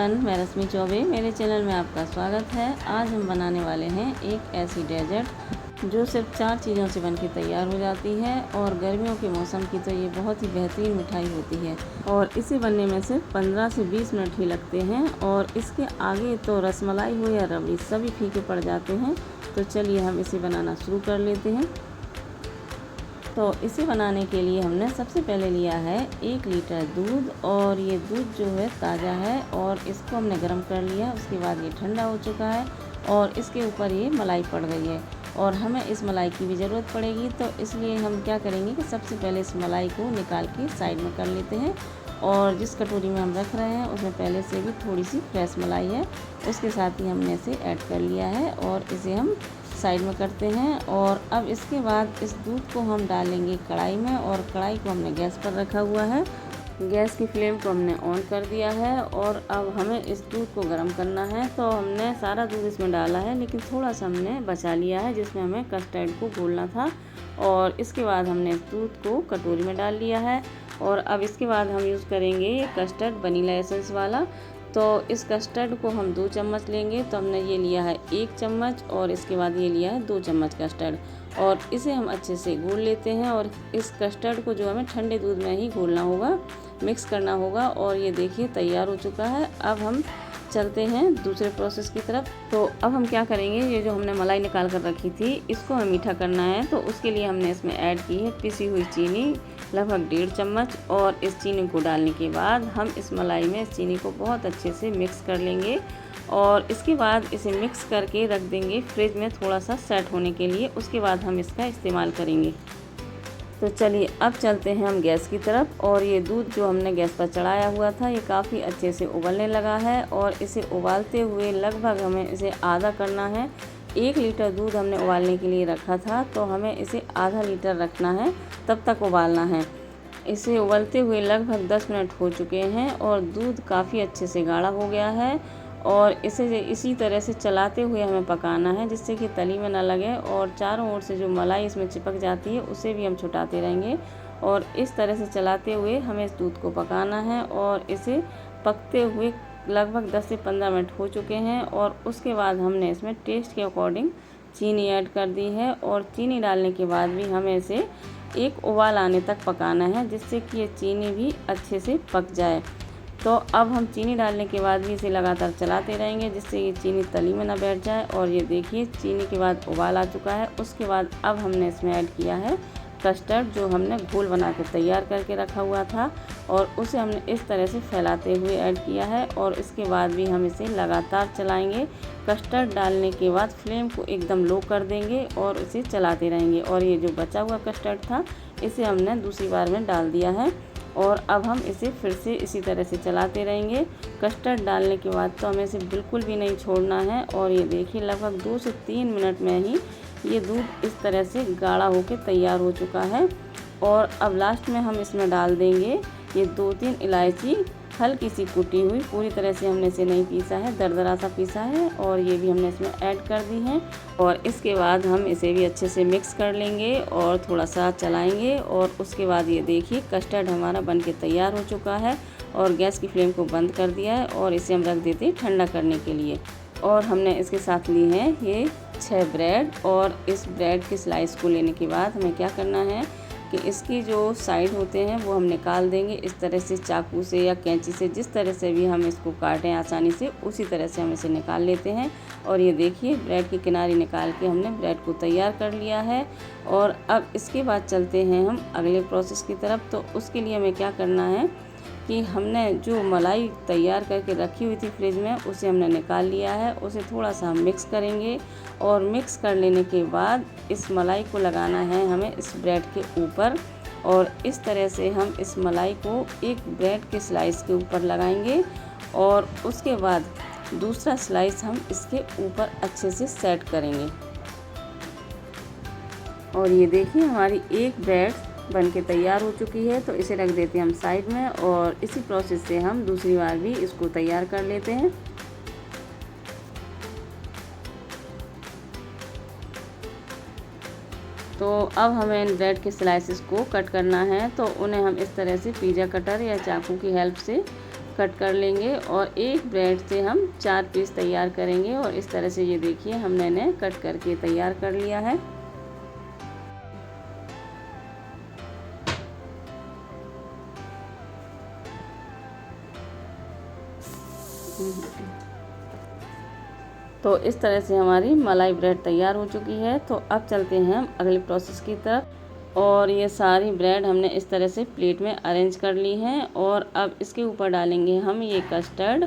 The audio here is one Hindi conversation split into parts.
एवरीवन, मैं रश्मि चौबे, मेरे चैनल में आपका स्वागत है। आज हम बनाने वाले हैं एक ऐसी डेजर्ट जो सिर्फ 4 चीज़ों से बनके तैयार हो जाती है और गर्मियों के मौसम की तो ये बहुत ही बेहतरीन मिठाई होती है और इसे बनने में सिर्फ 15 से 20 मिनट ही लगते हैं और इसके आगे तो रसमलाई हो या रबड़ी सभी फीके पड़ जाते हैं। तो चलिए हम इसे बनाना शुरू कर लेते हैं। तो इसे बनाने के लिए हमने सबसे पहले लिया है 1 लीटर दूध और ये दूध जो है ताज़ा है और इसको हमने गर्म कर लिया। उसके बाद ये ठंडा हो चुका है और इसके ऊपर ये मलाई पड़ गई है और हमें इस मलाई की भी ज़रूरत पड़ेगी। तो इसलिए हम क्या करेंगे कि सबसे पहले इस मलाई को निकाल के साइड में कर लेते हैं और जिस कटोरी में हम रख रहे हैं उसमें पहले से भी थोड़ी सी फ्रेश मलाई है, उसके साथ ही हमने इसे ऐड कर लिया है और इसे हम साइड में करते हैं। और अब इसके बाद इस दूध को हम डालेंगे कढ़ाई में और कढ़ाई को हमने गैस पर रखा हुआ है। गैस की फ्लेम को हमने ऑन कर दिया है और अब हमें इस दूध को गर्म करना है। तो हमने सारा दूध इसमें डाला है लेकिन थोड़ा सा हमने बचा लिया है जिसमें हमें कस्टर्ड को घोलना था और इसके बाद हमने इस दूध को कटोरी में डाल लिया है। और अब इसके बाद हम यूज़ करेंगे ये कस्टर्ड वनीला एसेंस वाला। तो इस कस्टर्ड को हम 2 चम्मच लेंगे। तो हमने ये लिया है 1 चम्मच और इसके बाद ये लिया है 2 चम्मच कस्टर्ड और इसे हम अच्छे से घोल लेते हैं। और इस कस्टर्ड को जो हमें ठंडे दूध में ही घोलना होगा, मिक्स करना होगा। और ये देखिए तैयार हो चुका है। अब हम चलते हैं दूसरे प्रोसेस की तरफ। तो अब हम क्या करेंगे, ये जो हमने मलाई निकाल कर रखी थी इसको हमें मीठा करना है। तो उसके लिए हमने इसमें ऐड की है पिसी हुई चीनी लगभग 1.5 चम्मच और इस चीनी को डालने के बाद हम इस मलाई में इस चीनी को बहुत अच्छे से मिक्स कर लेंगे और इसके बाद इसे मिक्स करके रख देंगे फ्रिज में थोड़ा सा सेट होने के लिए। उसके बाद हम इसका इस्तेमाल करेंगे। तो चलिए अब चलते हैं हम गैस की तरफ। और ये दूध जो हमने गैस पर चढ़ाया हुआ था ये काफ़ी अच्छे से उबलने लगा है और इसे उबालते हुए लगभग हमें इसे आधा करना है। 1 लीटर दूध हमने उबालने के लिए रखा था तो हमें इसे आधा लीटर रखना है, तब तक उबालना है। इसे उबलते हुए लगभग 10 मिनट हो चुके हैं और दूध काफ़ी अच्छे से गाढ़ा हो गया है और इसे इसी तरह से चलाते हुए हमें पकाना है जिससे कि तली में ना लगे और चारों ओर से जो मलाई इसमें चिपक जाती है उसे भी हम छुटाते रहेंगे। और इस तरह से चलाते हुए हमें इस दूध को पकाना है और इसे पकते हुए लगभग 10 से 15 मिनट हो चुके हैं। और उसके बाद हमने इसमें टेस्ट के अकॉर्डिंग चीनी ऐड कर दी है और चीनी डालने के बाद भी हमें इसे एक उबाल आने तक पकाना है जिससे कि ये चीनी भी अच्छे से पक जाए। तो अब हम चीनी डालने के बाद भी इसे लगातार चलाते रहेंगे जिससे ये चीनी तली में ना बैठ जाए। और ये देखिए चीनी के बाद उबाल आ चुका है। उसके बाद अब हमने इसमें ऐड किया है कस्टर्ड जो हमने घोल बना के तैयार करके रखा हुआ था और उसे हमने इस तरह से फैलाते हुए ऐड किया है और इसके बाद भी हम इसे लगातार चलाएंगे। कस्टर्ड डालने के बाद फ्लेम को एकदम लो कर देंगे और इसे चलाते रहेंगे। और ये जो बचा हुआ कस्टर्ड था इसे हमने दूसरी बार में डाल दिया है और अब हम इसे फिर से इसी तरह से चलाते रहेंगे। कस्टर्ड डालने के बाद तो हमें इसे बिल्कुल भी नहीं छोड़ना है। और ये देखिए लगभग 2 से 3 मिनट में ही ये दूध इस तरह से गाढ़ा होकर तैयार हो चुका है। और अब लास्ट में हम इसमें डाल देंगे ये 2-3 इलायची हल्की सी कुटी हुई, पूरी तरह से हमने इसे नहीं पीसा है, दरदरा सा पीसा है और ये भी हमने इसमें ऐड कर दी है। और इसके बाद हम इसे भी अच्छे से मिक्स कर लेंगे और थोड़ा सा चलाएंगे। और उसके बाद ये देखिए कस्टर्ड हमारा बनके तैयार हो चुका है और गैस की फ्लेम को बंद कर दिया है और इसे हम रख देते हैं ठंडा करने के लिए। और हमने इसके साथ ली हैं ये 6 ब्रेड और इस ब्रेड के स्लाइस को लेने के बाद हमें क्या करना है कि इसकी जो साइड होते हैं वो हम निकाल देंगे इस तरह से चाकू से या कैंची से, जिस तरह से भी हम इसको काटें आसानी से उसी तरह से हम इसे निकाल लेते हैं। और ये देखिए ब्रेड की किनारे निकाल के हमने ब्रेड को तैयार कर लिया है। और अब इसके बाद चलते हैं हम अगले प्रोसेस की तरफ। तो उसके लिए हमें क्या करना है कि हमने जो मलाई तैयार करके रखी हुई थी फ्रिज में उसे हमने निकाल लिया है। उसे थोड़ा सा हम मिक्स करेंगे और मिक्स कर लेने के बाद इस मलाई को लगाना है हमें इस ब्रेड के ऊपर। और इस तरह से हम इस मलाई को एक ब्रेड के स्लाइस के ऊपर लगाएंगे और उसके बाद दूसरा स्लाइस हम इसके ऊपर अच्छे से सेट करेंगे। और ये देखिए हमारी एक ब्रेड बनके तैयार हो चुकी है। तो इसे रख देते हैं हम साइड में और इसी प्रोसेस से हम दूसरी बार भी इसको तैयार कर लेते हैं। तो अब हमें इन ब्रेड के स्लाइसेस को कट करना है। तो उन्हें हम इस तरह से पिज़्ज़ा कटर या चाकू की हेल्प से कट कर लेंगे और एक ब्रेड से हम 4 पीस तैयार करेंगे। और इस तरह से ये देखिए हमने इन्हें कट करके तैयार कर लिया है। तो इस तरह से हमारी मलाई ब्रेड तैयार हो चुकी है। तो अब चलते हैं हम अगले प्रोसेस की तरफ। और ये सारी ब्रेड हमने इस तरह से प्लेट में अरेंज कर ली हैं। और अब इसके ऊपर डालेंगे हम ये कस्टर्ड।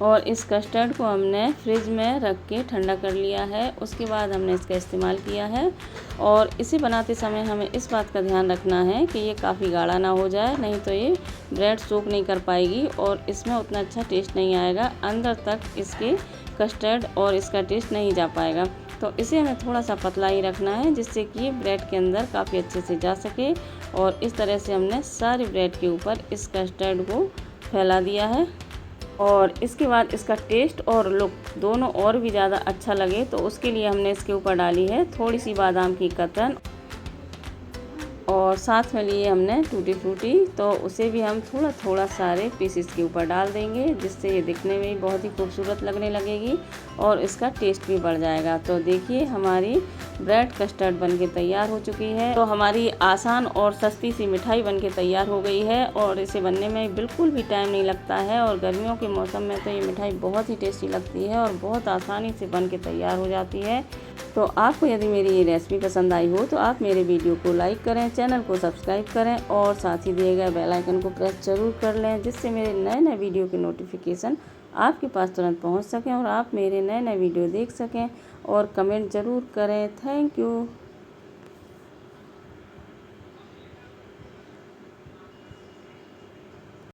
और इस कस्टर्ड को हमने फ्रिज में रख के ठंडा कर लिया है। उसके बाद हमने इसका इस्तेमाल किया है। और इसे बनाते समय हमें इस बात का ध्यान रखना है कि ये काफ़ी गाढ़ा ना हो जाए, नहीं तो ये ब्रेड सोक नहीं कर पाएगी और इसमें उतना अच्छा टेस्ट नहीं आएगा। अंदर तक इसके कस्टर्ड और इसका टेस्ट नहीं जा पाएगा। तो इसे हमें थोड़ा सा पतला ही रखना है, जिससे कि ये ब्रेड के अंदर काफ़ी अच्छे से जा सके। और इस तरह से हमने सारी ब्रेड के ऊपर इस कस्टर्ड को फैला दिया है। और इसके बाद इसका टेस्ट और लुक दोनों और भी ज़्यादा अच्छा लगे, तो उसके लिए हमने इसके ऊपर डाली है थोड़ी सी बादाम की कतरन। और साथ में लिए हमने टूटी फ्रूटी, तो उसे भी हम थोड़ा थोड़ा सारे पीसेस के ऊपर डाल देंगे, जिससे ये दिखने में भी बहुत ही खूबसूरत लगने लगेगी और इसका टेस्ट भी बढ़ जाएगा। तो देखिए हमारी ब्रेड कस्टर्ड बनके तैयार हो चुकी है। तो हमारी आसान और सस्ती सी मिठाई बनके तैयार हो गई है और इसे बनने में बिल्कुल भी टाइम नहीं लगता है। और गर्मियों के मौसम में तो ये मिठाई बहुत ही टेस्टी लगती है और बहुत आसानी से बनके तैयार हो जाती है। तो आपको यदि मेरी ये रेसिपी पसंद आई हो तो आप मेरे वीडियो को लाइक करें, चैनल को सब्सक्राइब करें और साथ ही दिए गए बेल आइकन को प्रेस ज़रूर कर लें, जिससे मेरे नए नए वीडियो के नोटिफिकेशन आपके पास तुरंत पहुंच सकें और आप मेरे नए नए वीडियो देख सकें। और कमेंट ज़रूर करें। Thank you.